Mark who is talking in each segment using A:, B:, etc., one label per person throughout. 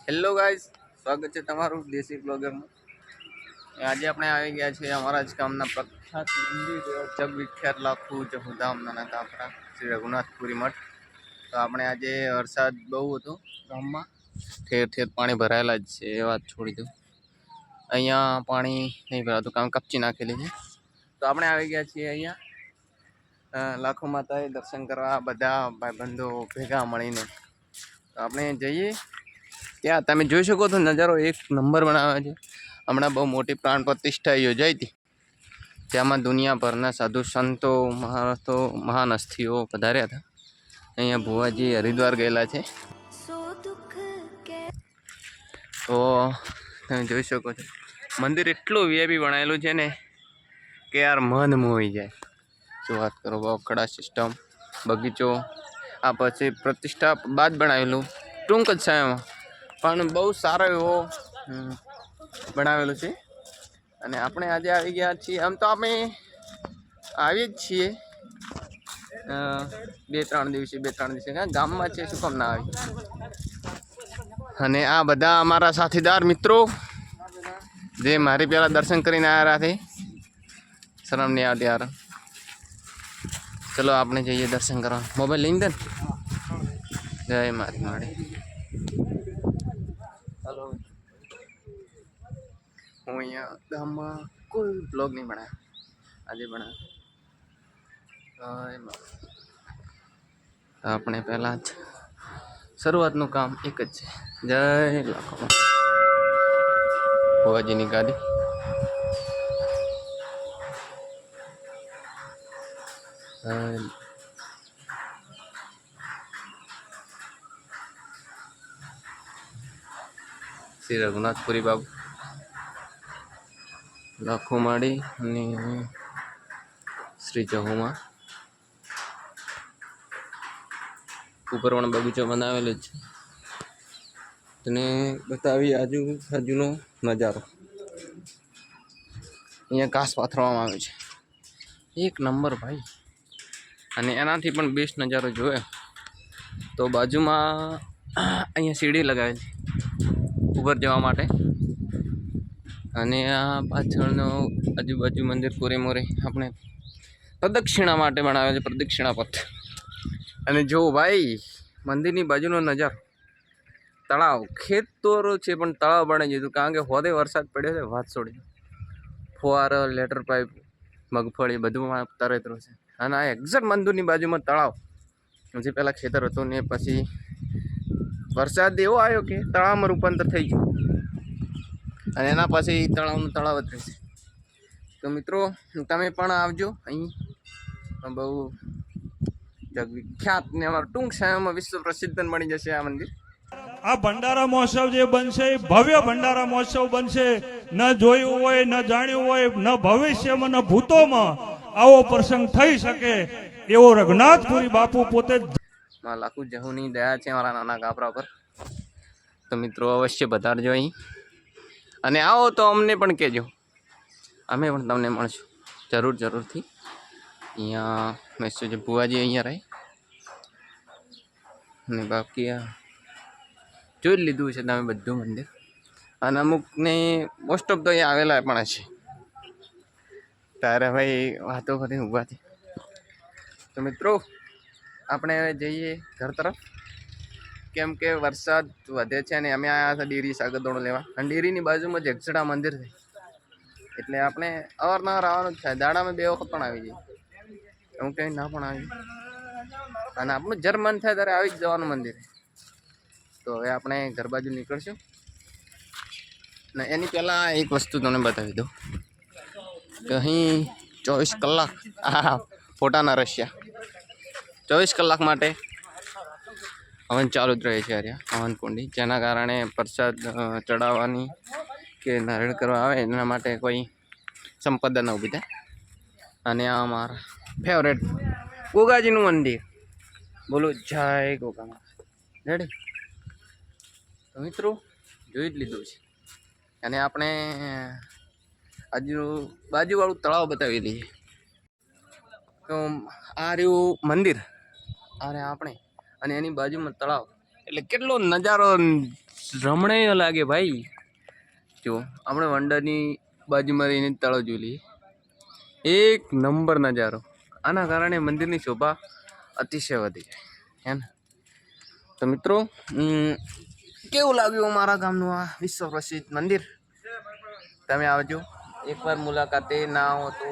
A: Hello guys, સ્વાગત છે તમારું દેશી બ્લોગરમાં। આજે આપણે આવી ગયા છીએ અમારા જ ગામના પ્રખ્યાત મંદિર જગ વિખ્યાત લાખું જહુધામ નાના કાપરા શ્રી રઘુનાથપુરી મઠ। તો આપણે આજે વરસાદ બહુ હતો ગામમાં, ઠેર ઠેર પાણી ભરાયેલા જ છે એ વાત છોડી દો। અહીંયા પાણી નહીં ભરાતું, કામ કપચી નાખેલી છે। તો આપણે આવી ગયા છીએ અહીંયા લાખો માતાએ દર્શન કરવા, બધા ભાઈબંધો ભેગા મળીને। તો આપણે જઈએ ત્યાં। તમે જોઈ શકો છો નજારો એક નંબર બનાવે છે। હમણાં બહુ મોટી પ્રાણ પ્રતિષ્ઠા યોજાઈ હતી, જેમાં દુનિયાભરના સાધુ સંતો મહારથો મહાન હસ્તીઓ પધાર્યા હતા। અહીંયા ભુવાજી હરિદ્વાર ગયેલા છે, તો તમે જોઈ શકો છો મંદિર એટલું વીઆઈપી બનાવેલું છે ને કે યાર મન મોહી જાય। શું વાત કરો, બકડા સિસ્ટમ, બગીચો, આ પછી પ્રતિષ્ઠા બાદ બનાવેલું ટૂંક જ સમયમાં, પણ બહુ સારો એવો બનાવેલું છે। અને આપણે આજે આવી ગયા છીએ। આમ તો આપણે આવીએ જ છીએ બે ત્રણ દિવસે ગામમાં છે, શું કામ ના આવી। અને આ બધા અમારા સાથીદાર મિત્રો જે મારી પહેલાં દર્શન કરીને આવ્યા છે, શરમ નહીં આવતી યાર। ચલો આપણે જઈએ દર્શન કરવા। મોબાઈલ લઈને દે ને। જય મારી માડી। હલો, હું અહીંયા ગામમાં કોઈ બ્લોગ નહીં બનાવ્યો, આજે બનાવ્યો। આપણે પહેલાં જ શરૂઆતનું કામ એક જ છે, જય લાખો ભુવાજીની ગાદી। શ્રી રઘુનાથપુરી બાબુ લાખો માડી અને શ્રી જહુમાં ઉપર પણ બગીચો બનાવેલો છે। તને બતાવી આજુબાજુનો નજારો। અહીંયા ઘાસ પાથરવામાં આવ્યો છે, એક નંબર ભાઈ। અને એનાથી પણ બેસ્ટ નજારો જોયો તો બાજુમાં અહીંયા સીડી લગાવેલી છે ઉપર જવા માટે। અને આ પાછળનો આજુબાજુ મંદિર કોરે મોરે આપણે પ્રદક્ષિણા માટે બનાવે છે, પ્રદક્ષિણા પથ। અને જો ભાઈ મંદિરની બાજુનો નજારો, તળાવ, ખેતરો છે પણ તળાવ બની જતું, કારણ કે હોદે વરસાદ પડ્યો છે, વાત છોડી। ફુવાર, લેટર પાઇપ, મગફળી બધું તરેતરું છે। અને આ એક્ઝેક્ટ મંદિરની બાજુમાં તળાવ, જે પહેલાં ખેતર હતું ને પછી વરસાદ એવો આવ્યો કે તળાવમાં રૂપાંતર થઈ ગયું, અને એના પછી તળાવનું તળાવ જ રહેશે। તો મિત્રો તમે પણ આવજો। અહીં બહુ જગવિખ્યાત ને અમારા ટૂંક સમયમાં વિશ્વ પ્રસિદ્ધ બની જશે આ મંદિર।
B: આ ભંડારા મહોત્સવ જે બનશે એ ભવ્ય ભંડારા મહોત્સવ બનશે। ન જોયું હોય, ન જાણ્યું હોય, ન ભવિષ્યમાં ન ભૂતોમાં આવો પ્રસંગ થઈ શકે એવો રઘુનાથપુરી બાપુ પોતે
A: લાખું જહુની દયા છે મારા નાના કાપરા પર। તો મિત્રો અવશ્ય પધારજો અહીં, અને આવો તો અમને પણ કહેજો, અમે પણ તમને મળશું જરૂરથી। અહીંયા મેસેજ ભુવાજી અહીંયા રહે, અને બાકી આ જોઈ લીધું છે તમે બધું મંદિર, અને અમુકને મોસ્ટ ઓફ તો અહીંયા આવેલા પણ છે। તારે ભાઈ વાતો કરીને ઊભા છે। તો મિત્રો આપણે હવે જઈએ ઘર તરફ, કેમ કે વરસાદ વધે છે અને અમે આવ્યા હતા ડેરી સાગરદોડો લેવા, અને ડેરીની બાજુમાં જ એક્ઝેટ આ મંદિર છે, એટલે આપણે અવારનવાર આવવાનું જ થાય। દાડામાં 2 વખત પણ આવી જાય, એવું કંઈ ના પણ આવી, અને આપણું જર મન થાય ત્યારે આવી જ જવાનું મંદિરે। તો હવે આપણે ઘર બાજુ નીકળશું, ને એની પહેલાં એક વસ્તુ તમને બતાવી દઉં કે અહીં 24 કલાક આ ફોટાના રશિયા 24 કલાક માટે હવન ચાલુ જ રહે છે હવન કુંડી, જેના કારણે પ્રસાદ ચડાવવાની કે નારિયેળ કરવા આવે એના માટે કોઈ સંપદા ન ઊભી થાય। અને આ અમારા ફેવરેટ ગોગાજીનું મંદિર, બોલો જય ગોગા રેડી। તો મિત્રો જોઈ જ લીધું છે, અને આપણે બાજુવાળું તળાવ બતાવી દઈએ। તો આ રહ્યું મંદિર, અરે આપણે, અને એની બાજુમાં તળાવ, એટલે કેટલો નજારો રમણીય લાગે ભાઈ. જો આપણે વંડાની બાજુમાં રહીને તળાવ જોઈ લઈએ. એક નંબર નજારો. આના કારણે મંદિરની શોભા અતિશય વધી જાય હે ને. તો મિત્રો કેવું લાગ્યું મારા ગામનું આ વિશ્વ પ્રસિદ્ધ મંદિર? તમે આવજો એકવાર મુલાકાતે. ના આવો તો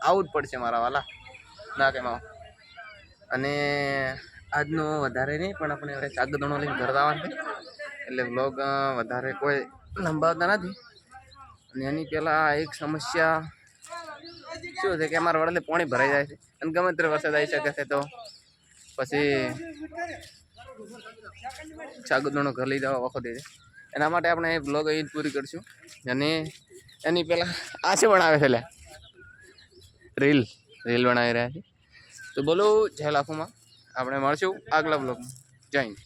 A: આવું જ પડશે મારા વાલા, ના કેમ આવો. અને આજનો વધારે નહીં, પણ આપણે હવે સાગદણો લઈને ઘર આવવાનું છે, એટલે વ્લોગ વધારે કોઈ લંબાવતા નથી. અને એની પહેલાં એક સમસ્યા શું છે કે અમારા વડલે પાણી ભરાઈ જાય છે, અને ગમે ત્યારે વરસાદ આવી શકે છે, તો પછી સાગદણો ઘર લઈ જવા વખત છે. એના માટે આપણે એ બ્લોગ અહીં પૂરી કરશું. અને એની પહેલાં આ છે બનાવે છે રીલ બનાવી રહ્યા છે. તો બોલો જય લાખોમાં. આપણે મળશું આગલા બ્લોગમાં. જય હિન્દ.